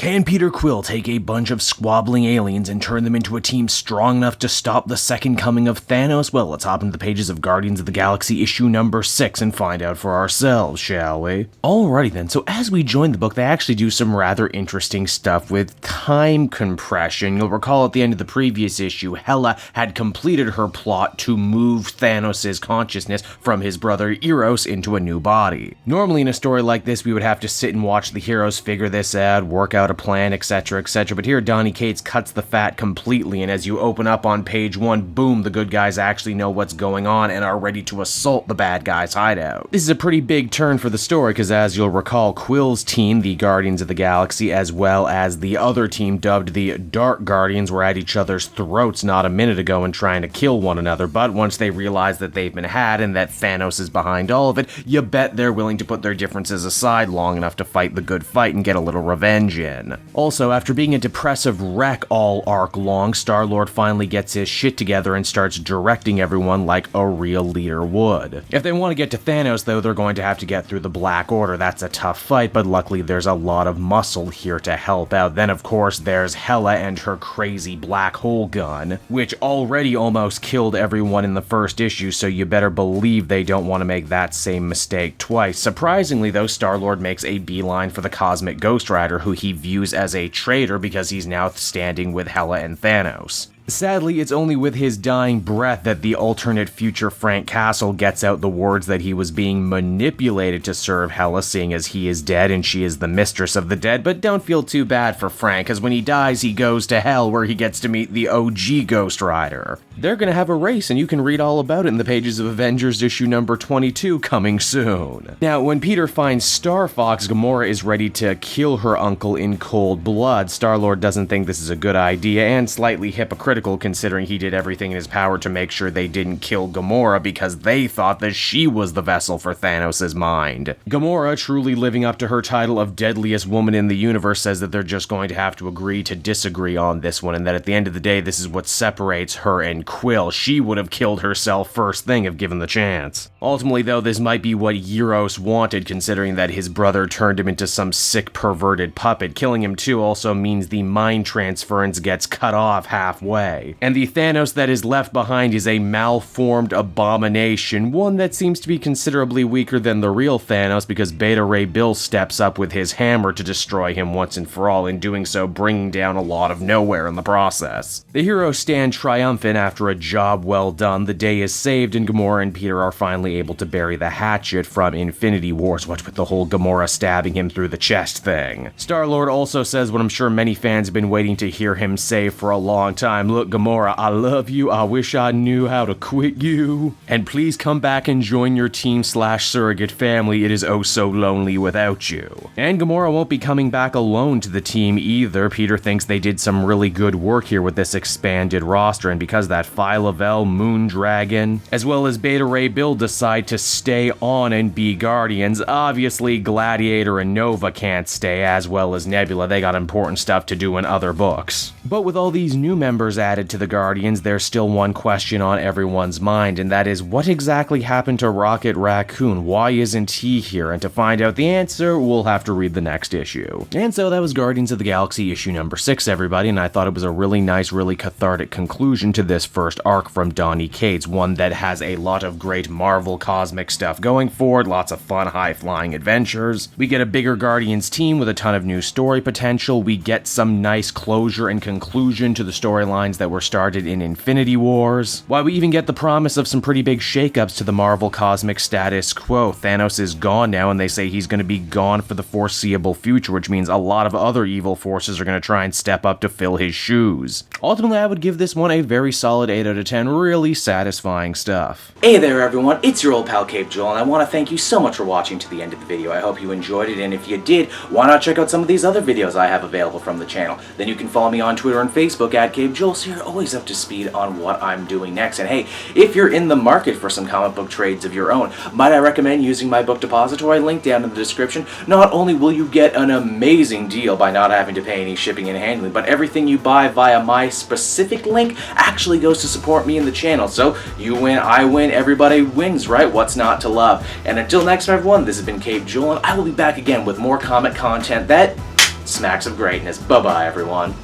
Can Peter Quill take a bunch of squabbling aliens and turn them into a team strong enough to stop the second coming of Thanos? Well, let's hop into the pages of Guardians of the Galaxy issue number 6 and find out for ourselves, shall we? Alrighty then, so as we join the book, they actually do some rather interesting stuff with time compression. You'll recall at the end of the previous issue, Hela had completed her plot to move Thanos' consciousness from his brother Eros into a new body. Normally in a story like this, we would have to sit and watch the heroes figure this out, work out a plan, etc., etc., but here Donny Cates cuts the fat completely, and as you open up on page 1, boom, the good guys actually know what's going on and are ready to assault the bad guys' hideout. This is a pretty big turn for the story, because as you'll recall, Quill's team, the Guardians of the Galaxy, as well as the other team dubbed the Dark Guardians, were at each other's throats not a minute ago and trying to kill one another, but once they realize that they've been had and that Thanos is behind all of it, you bet they're willing to put their differences aside long enough to fight the good fight and get a little revenge in. Also, after being a depressive wreck all arc long, Star-Lord finally gets his shit together and starts directing everyone like a real leader would. If they want to get to Thanos, though, they're going to have to get through the Black Order. That's a tough fight, but luckily there's a lot of muscle here to help out. Then, of course, there's Hela and her crazy black hole gun, which already almost killed everyone in the first issue, so you better believe they don't want to make that same mistake twice. Surprisingly, though, Star-Lord makes a beeline for the Cosmic Ghost Rider, who he views as a traitor because he's now standing with Hela and Thanos. Sadly, it's only with his dying breath that the alternate future Frank Castle gets out the words that he was being manipulated to serve Hela, seeing as he is dead and she is the mistress of the dead, but don't feel too bad for Frank, because when he dies he goes to hell where he gets to meet the OG Ghost Rider. They're gonna have a race, and you can read all about it in the pages of Avengers issue number 22 coming soon. Now, when Peter finds Star Fox, Gamora is ready to kill her uncle in cold blood. Star-Lord doesn't think this is a good idea, and slightly hypocritical considering he did everything in his power to make sure they didn't kill Gamora because they thought that she was the vessel for Thanos' mind. Gamora, truly living up to her title of deadliest woman in the universe, says that they're just going to have to agree to disagree on this one, and that at the end of the day, this is what separates her and Quill. She would have killed herself first thing if given the chance. Ultimately, though, this might be what Eros wanted, considering that his brother turned him into some sick, perverted puppet. Killing him too also means the mind transference gets cut off halfway. And the Thanos that is left behind is a malformed abomination, one that seems to be considerably weaker than the real Thanos because Beta Ray Bill steps up with his hammer to destroy him once and for all, in doing so bringing down a lot of nowhere in the process. The heroes stand triumphant after a job well done. The day is saved and Gamora and Peter are finally able to bury the hatchet from Infinity Wars, what with the whole Gamora stabbing him through the chest thing. Star-Lord also says what I'm sure many fans have been waiting to hear him say for a long time: look, Gamora, I love you, I wish I knew how to quit you, and please come back and join your team/surrogate family, it is oh so lonely without you. And Gamora won't be coming back alone to the team either. Peter thinks they did some really good work here with this expanded roster, and because that Phyla-Vell, Moondragon, as well as Beta Ray Bill decide to stay on and be Guardians, obviously Gladiator and Nova can't stay, as well as Nebula. They got important stuff to do in other books. But with all these new members added to the Guardians, there's still one question on everyone's mind, and that is, what exactly happened to Rocket Raccoon? Why isn't he here? And to find out the answer, we'll have to read the next issue. And so that was Guardians of the Galaxy issue number 6, everybody, and I thought it was a really nice, really cathartic conclusion to this first arc from Donny Cates, one that has a lot of great Marvel cosmic stuff going forward, lots of fun, high-flying adventures. We get a bigger Guardians team with a ton of new story potential. We get some nice closure and conclusion to the storylines that were started in Infinity Wars. Why, we even get the promise of some pretty big shakeups to the Marvel cosmic status quo. Thanos is gone now, and they say he's going to be gone for the foreseeable future, which means a lot of other evil forces are going to try and step up to fill his shoes. Ultimately, I would give this one a very solid 8 out of 10, really satisfying stuff. Hey there everyone, it's your old pal Cape Joel, and I want to thank you so much for watching to the end of the video. I hope you enjoyed it, and if you did, why not check out some of these other videos I have available from the channel. Then you can follow me on Twitter and Facebook at Cape Joel, so you're always up to speed on what I'm doing next. And hey, if you're in the market for some comic book trades of your own, might I recommend using my book depository link down in the description. Not only will you get an amazing deal by not having to pay any shipping and handling, but everything you buy via my specific link actually goes to support me in the channel. So you win, I win, everybody wins, right? What's not to love? And until next time, everyone, this has been Cape Joel, and I will be back again with more comic content that smacks of greatness. Bye-bye, everyone.